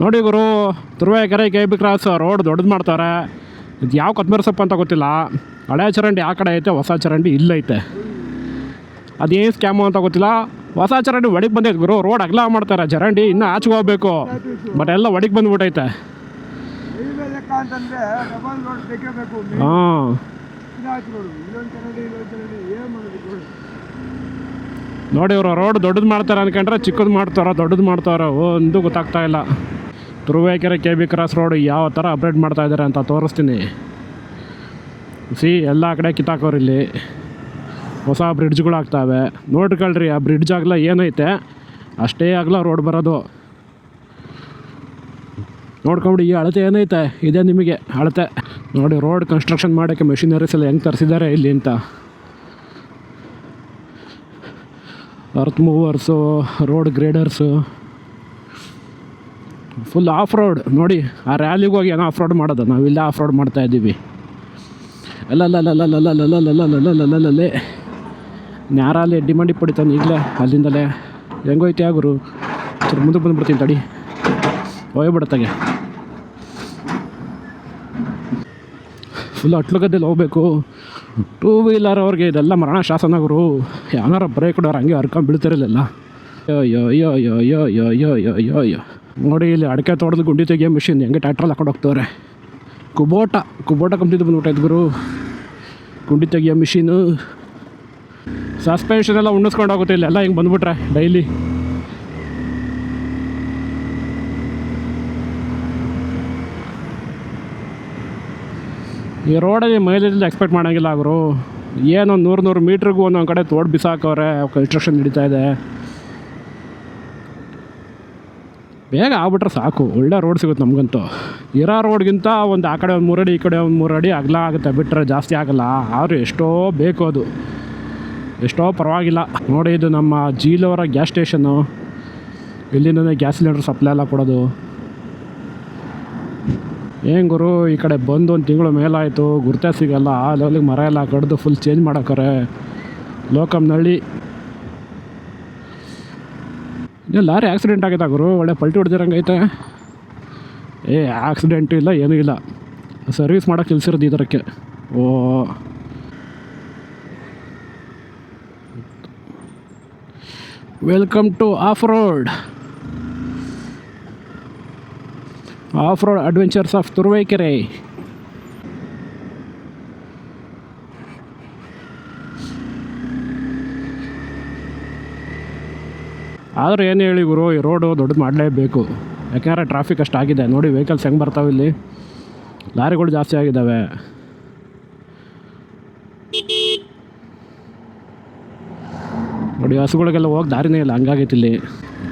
ನೋಡಿ ಗುರು, Turuvekere KB cross road ದೊಡ್ಡದು ಮಾಡ್ತಾರೆ. ಇದು ಯಾವ ಕೊತ್ತಂಬರಿ ಸೊಪ್ಪು ಅಂತ ಗೊತ್ತಿಲ್ಲ. ಹಳೆ ಚರಂಡಿ ಆ ಕಡೆ ಐತೆ, ಹೊಸ ಚರಂಡಿ ಇಲ್ಲೈತೆ. ಅದೇನು ಸ್ಕ್ಯಾಮು ಅಂತ ಗೊತ್ತಿಲ್ಲ. ಹೊಸ ಚರಂಡಿ ಒಳಗೆ ಬಂದೈತೆ ಗುರು, ರೋಡ್ ಅಗಲ ಮಾಡ್ತಾರೆ. ಚರಂಡಿ ಇನ್ನೂ ಆಚೆಗೆ ಹೋಗ್ಬೇಕು, ಬಟ್ ಎಲ್ಲ ಒಳಗೆ ಬಂದುಬಿಟ್ಟೈತೆ. ಹಾಂ, ನೋಡಿ ಇವರು ರೋಡ್ ದೊಡ್ಡದು ಮಾಡ್ತಾರೆ ಅಂದ್ಕೊಂಡ್ರೆ ಚಿಕ್ಕದು ಮಾಡ್ತಾರೋ ದೊಡ್ಡದು ಮಾಡ್ತಾರೋ ಒಂದು ಗೊತ್ತಾಗ್ತಾ ಇಲ್ಲ. ತುರುವೇಕೆರೆ KB ಕ್ರಾಸ್ ರೋಡ್ ಯಾವ ಥರ ಅಪ್ಡೇಟ್ ಮಾಡ್ತಾ ಇದ್ದಾರೆ ಅಂತ ತೋರಿಸ್ತೀನಿ. ಎಲ್ಲ ಕಡೆ ಕಿತ್ತಾಕೋರು ಇಲ್ಲಿ. ಹೊಸ ಬ್ರಿಡ್ಜ್ಗಳಾಗ್ತವೆ ನೋಡ್ಕೊಳ್ರಿ. ಆ ಬ್ರಿಡ್ಜ್ ಆಗಲ ಏನೈತೆ ಅಷ್ಟೇ ಆಗಲ ರೋಡ್ ಬರೋದು. ನೋಡ್ಕೊಂಬಿಡಿ, ಈ ಅಳತೆ ಏನೈತೆ ಇದೆ ನಿಮಗೆ ಅಳತೆ. ನೋಡಿ ರೋಡ್ ಕನ್ಸ್ಟ್ರಕ್ಷನ್ ಮಾಡೋಕ್ಕೆ ಮೆಷಿನರೀಸ್ ಎಲ್ಲ ಹೆಂಗೆ ತರಿಸಿದ್ದಾರೆ ಇಲ್ಲಿ ಅಂತ. Earth movers, road graders, full off road. ನೋಡಿ ಆ ರ್ಯಾಲಿಗೆ ಹೋಗಿ ಏನೋ ಆಫ್ ರೋಡ್ ಮಾಡೋದು, ನಾವಿಲ್ಲ ಆಫ್ ರೋಡ್ ಮಾಡ್ತಾಯಿದ್ದೀವಿ. ಅಲ್ಲೇ ನ್ಯಾರಲ್ಲಿ ಡಿಮಾಂಡಿ ಪಡಿತಾನೆ ಈಗಲೇ ಅಲ್ಲಿಂದಲೇ. ಹೆಂಗೋಯ್ತು ಗುರು, ಸರ್ ಮುಂದಕ್ಕೆ ಬಂದುಬಿಡ್ತೀನಿ ತಡಿ, ಹೋಗ್ಬಿಡತ್ತಾಗೆ. ಫುಲ್ ಅಟ್ಲಗದ್ದೆಲ್ಲ ಹೋಗ್ಬೇಕು. 2 ವೀಲರ್ ಅವ್ರಿಗೆ ಇದೆಲ್ಲ ಮರಣ ಶಾಸನ ಗುರು. ಯಾವನಾರ ಬ್ರೇಕ್ ಕೊಡೋರು ಹಂಗೆ ಹರ್ಕೊಂಡು ಬೀಳ್ತಿರಲಿಲ್ಲ. ಅಯ್ಯೋ ನೋಡಿ ಇಲ್ಲಿ ಅಡಿಕೆ ತೋಟದ ಗುಂಡಿ ತೆಗಿಯೋ ಮಿಷಿನ್ ಹೆಂಗೆ ಟ್ರ್ಯಾಕ್ಟ್ರಲ್ಲಿ ಹಾಕೊಂಡು ಹೋಗ್ತವ್ರೆ. ಕುಬೋಟ ಕಂಪ್ನಿದು ಬಂದ್ಬಿಟ್ಟೈತೆ ಗುರು, ಗುಂಡಿ ತೆಗಿಯೋ ಮಿಷಿನು. ಸಸ್ಪೆನ್ಷನ್ ಎಲ್ಲ ಉಣ್ಣಿಸ್ಕೊಂಡು ಹೋಗುತ್ತೆ ಇಲ್ಲೆಲ್ಲ ಹಿಂಗೆ ಬಂದುಬಿಟ್ರೆ ಡೈಲಿ. ಈ ರೋಡಲ್ಲಿ ಮೈಲೇಜ್ ಎಕ್ಸ್ಪೆಕ್ಟ್ ಮಾಡೋಂಗಿಲ್ಲ ಗುರು. ಏನೋ 100 ಮೀಟ್ರಿಗೂ ಒಂದೊಂದು ಕಡೆ ತೋಡ್ ಬಿಸಾಕವ್ರೆ, ಕನ್ಸ್ಟ್ರಕ್ಷನ್ ನಡೀತಾ ಇದೆ. ಬೇಗ ಆಗ್ಬಿಟ್ರೆ ಸಾಕು, ಒಳ್ಳೆ ರೋಡ್ ಸಿಗುತ್ತೆ ನಮಗಂತೂ. ಇರೋ ರೋಡ್ಗಿಂತ ಒಂದು ಆ ಕಡೆ ಒಂದು 3 ಅಡಿ ಈ ಕಡೆ ಒಂದು 3 ಅಡಿ ಅಗಲ ಆಗುತ್ತೆ, ಬಿಟ್ಟರೆ ಜಾಸ್ತಿ ಆಗಲ್ಲ. ಆದರೂ ಎಷ್ಟೋ ಬೇಕು, ಅದು ಎಷ್ಟೋ ಪರವಾಗಿಲ್ಲ. ನೋಡಿ ಇದು ನಮ್ಮ ಜೀಲವರ ಗ್ಯಾಸ್ ಸ್ಟೇಷನ್ನು. ಇಲ್ಲಿಂದನೇ ಗ್ಯಾಸ್ ಸಿಲಿಂಡರ್ ಸಪ್ಲೈ ಎಲ್ಲ ಕೊಡೋದು. ಏನು ಗುರು, ಈ ಕಡೆ ಬಂದು 1 ತಿಂಗಳು ಮೇಲಾಯಿತು, ಗುರ್ತೇ ಸಿಗಲ್ಲ. ಆ ಲೆವೆಲಿಗೆ ಮರ ಎಲ್ಲ ಕಡ್ದು ಫುಲ್ ಚೇಂಜ್ ಮಾಡೋಕ್ಕಾರೆ. ಲೋಕಮ್ನಳ್ಳಿ ಲಾರಿ ಆಕ್ಸಿಡೆಂಟ್ ಆಗೈತಾ ಗುರು, ಒಳ್ಳೆ ಪಲ್ಟಿ ಹೊಡೆದಿರಂಗೆ ಐತೆ. ಆಕ್ಸಿಡೆಂಟು ಇಲ್ಲ ಏನೂ ಇಲ್ಲ, ಸರ್ವಿಸ್ ಮಾಡೋಕ್ಕೆ ನಿಲ್ಸಿರೋದು ಇದಕ್ಕೆ. Welcome to off road adventures of Turuvekere. ಆದರೂ ಏನು ಹೇಳಿ ಗುರು, ಈ ರೋಡು ದೊಡ್ಡದು ಮಾಡಲೇಬೇಕು. ಯಾಕೆಂದರೆ ಟ್ರಾಫಿಕ್ ಅಷ್ಟಾಗಿದೆ. ನೋಡಿ ವೆಹಿಕಲ್ಸ್ ಹೆಂಗೆ ಬರ್ತಾವೆ ಇಲ್ಲಿ, ಲಾರಿಗಳು ಜಾಸ್ತಿ ಆಗಿದ್ದಾವೆ. ನೋಡಿ ಹಸುಗಳಿಗೆಲ್ಲ ಹೋಗಿ ದಾರಿನೇ ಇಲ್ಲ, ಹಂಗಾಗೈತಿ ಇಲ್ಲಿ.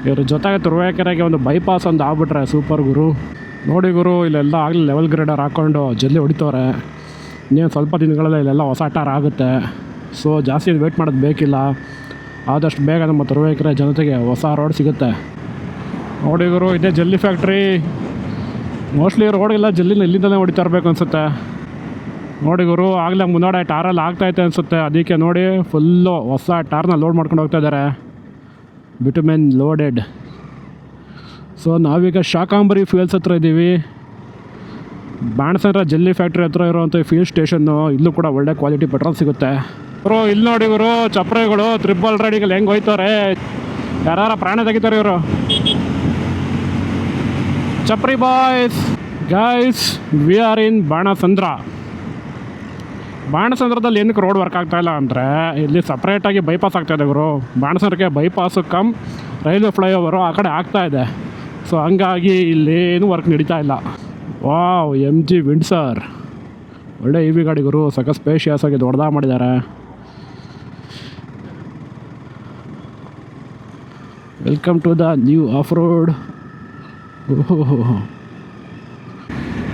ಇವ್ರ ಜೊತೆಗೆ ತುರುವೇಕೆರೆಗೆ ಒಂದು ಬೈಪಾಸ್ ಒಂದು ಆಗ್ಬಿಟ್ರೆ ಸೂಪರ್ ಗುರು. ನೋಡಿ ಗುರು, ಇಲ್ಲೆಲ್ಲ ಆಗಲಿ ಲೆವೆಲ್ ಗ್ರೇಡರ್ ಹಾಕ್ಕೊಂಡು ಜಲ್ದಿ ಹೊಡಿತವ್ರೆ. ಇನ್ನೇನು ಸ್ವಲ್ಪ ದಿನಗಳಲ್ಲಿ ಇಲ್ಲೆಲ್ಲ ಹೊಸ ಟಾರ್ ಆಗುತ್ತೆ. ಸೊ ಜಾಸ್ತಿ ವೇಟ್ ಮಾಡೋದು ಬೇಕಿಲ್ಲ. ಆದಷ್ಟು ಬೇಗ ನಮ್ಮ ತುರುವೇಕೆರೆ ಜನತೆಗೆ ಹೊಸ ರೋಡ್ ಸಿಗುತ್ತೆ. ನೋಡಿ ಗುರು, ಇದೇ ಜಲ್ಲಿ ಫ್ಯಾಕ್ಟ್ರಿ. ಮೋಸ್ಟ್ಲಿ ರೋಡೆಲ್ಲ ಜಲ್ಲಿನ ಇಲ್ಲಿಂದಲೇ ಹೊಡಿತಾ ಇರಬೇಕು ಅನಿಸುತ್ತೆ. ನೋಡಿ ಗುರು, ಆಗಲೇ ಮುನ್ನಾಡೆ ಟಾರಲ್ಲಿ ಆಗ್ತಾಯಿದೆ ಅನಿಸುತ್ತೆ. ಅದಕ್ಕೆ ನೋಡಿ ಫುಲ್ಲು ಹೊಸ ಟಾರ್ನ ಲೋಡ್ ಮಾಡ್ಕೊಂಡು ಹೋಗ್ತಾ ಇದ್ದಾರೆ, ಬಿಟುಮೆನ್ ಲೋಡೆಡ್. ಸೊ ನಾವೀಗ ಶಾಕಾಂಬರಿ ಫ್ಯೂಯಲ್ಸ್ ಹತ್ರ ಇದ್ದೀವಿ. ಬಾಣಸಂದ್ರ ಜಲ್ಲಿ ಫ್ಯಾಕ್ಟ್ರಿ ಹತ್ರ ಇರೋವಂಥ ಫ್ಯೂಲ್ ಸ್ಟೇಷನ್ನು. ಇಲ್ಲೂ ಕೂಡ ಒಳ್ಳೆ ಕ್ವಾಲಿಟಿ ಪೆಟ್ರೋಲ್ ಸಿಗುತ್ತೆ ಗುರು. ಇಲ್ಲಿ ನೋಡಿ ಗುರು, ಚಪ್ರೆಗಳು ಟ್ರಿಬಲ್ ರೈಡಿಗೆಲ್ಲ ಹೆಂಗೆ ಹೋಯ್ತವ್ರೆ. ಯಾರು ಪ್ರಾಣ ತೆಗಿತಾರೆ ಇವರು. Chapri boys guys, we are in ಬಾಣಸಂದ್ರದಲ್ಲಿ ಏನಕ್ಕೆ ರೋಡ್ ವರ್ಕ್ ಆಗ್ತಾಯಿಲ್ಲ ಅಂದರೆ, ಇಲ್ಲಿ ಸಪ್ರೇಟಾಗಿ ಬೈಪಾಸ್ ಆಗ್ತಾಯಿದೆ ಗುರು. ಬಾಣಸಂದ್ರಕ್ಕೆ ಬೈಪಾಸು ಕಮ್ ರೈಲ್ವೆ ಫ್ಲೈಓವರು ಆ ಕಡೆ ಆಗ್ತಾಯಿದೆ. ಸೊ ಹಂಗಾಗಿ ಇಲ್ಲೇನು ವರ್ಕ್ ನಡೀತಾ ಇಲ್ಲ. ವಾವ್, MG ವಿಂಡ್ಸರ್ ಒಳ್ಳೆ EV ಗಾಡಿ ಗುರು, ಸಖತ್ ಸ್ಪೇಷಿಯಸ್ ಆಗಿ ದೊಡ್ಡದಾಗಿ ಮಾಡಿದ್ದಾರೆ. Welcome to the new off road.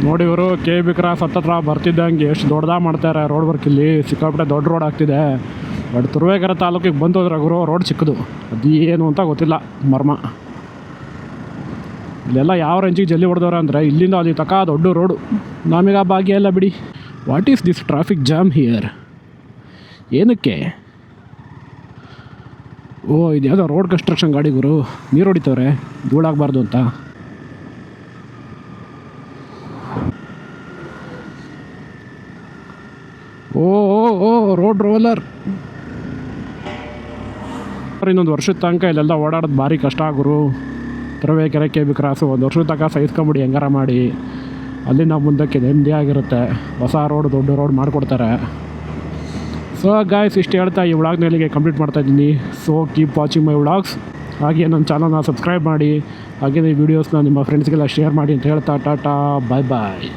ನೋಡಿ ಇವರು KB ಕ್ರಾಸ್ ಹತ್ತತ್ರ ಬರ್ತಿದ್ದಂಗೆ ಎಷ್ಟು ದೊಡ್ಡದಾಗಿ ಮಾಡ್ತಾರೆ ರೋಡ್ ವರ್ಕ್. ಇಲ್ಲಿ ಸಿಕ್ಕಾಪಟ್ಟೆ ದೊಡ್ಡ ರೋಡ್ ಆಗ್ತಿದೆ. ಬಟ್ ತುರುವೇಕೆರೆ ತಾಲೂಕಿಗೆ ಬಂದೋದ್ರೆ ಗುರು ರೋಡ್ ಚಿಕ್ಕದು, ಅದೇನು ಅಂತ ಗೊತ್ತಿಲ್ಲ ಮರ್ಮ. ಇಲ್ಲೆಲ್ಲ ಯಾವ ರೇಂಜಿಗೆ ಜಲ್ಲಿ ಹೊಡೆದವ್ರೆ ಅಂದರೆ ಇಲ್ಲಿಂದ ಅಲ್ಲಿ ತಕ ದೊಡ್ಡ ರೋಡು. ನಮಗೆ ಆ ಭಾಗ್ಯ ಎಲ್ಲ ಬಿಡಿ. What is this traffic jam here? ಏನಕ್ಕೆ? ಓ, ಇದು ಯಾವುದೋ ರೋಡ್ ಕನ್ಸ್ಟ್ರಕ್ಷನ್ ಗಾಡಿ ಗುರು, ನೀರು ಹೊಡಿತವ್ರೆ ಧೂಳಾಗಬಾರ್ದು ಅಂತ. Road roller. ಇನ್ನೊಂದು ವರ್ಷದ ತನಕ ಇಲ್ಲೆಲ್ಲ ಓಡಾಡೋದು ಭಾರಿ ಕಷ್ಟ ಗುರು. ತುರುವೇಕೆರೆ KB ಕ್ರಾಸು ಒಂದು ವರ್ಷದ ತನಕ ಸಹಿಸ್ಕೊಂಬಿಡಿ ಹೆಂಗಾರ ಮಾಡಿ. ಅಲ್ಲಿಂದ ಮುಂದಕ್ಕೆ ನೆಮ್ಮದಿ ಆಗಿರುತ್ತೆ. ಹೊಸ ರೋಡ್ ದೊಡ್ಡ ರೋಡ್ ಮಾಡಿಕೊಡ್ತಾರೆ. ಸೊ ಗಾಯ್ಸ್, ಇಷ್ಟು ಹೇಳ್ತಾ ಈ ವ್ಲಾಗ್ನ ಇಲ್ಲಿಗೆ ಕಂಪ್ಲೀಟ್ ಮಾಡ್ತಾಯಿದ್ದೀನಿ. So keep watching my vlogs. ಹಾಗೆ ನನ್ನ ಚಾನಲ್ನ ಸಬ್ಸ್ಕ್ರೈಬ್ ಮಾಡಿ, ಹಾಗೆ ಈ ವಿಡಿಯೋಸ್ನ ನಿಮ್ಮ ಫ್ರೆಂಡ್ಸ್ಗೆಲ್ಲ ಶೇರ್ ಮಾಡಿ ಅಂತ ಹೇಳ್ತಾ ಟಾಟಾ ಬಾಯ್ ಬಾಯ್.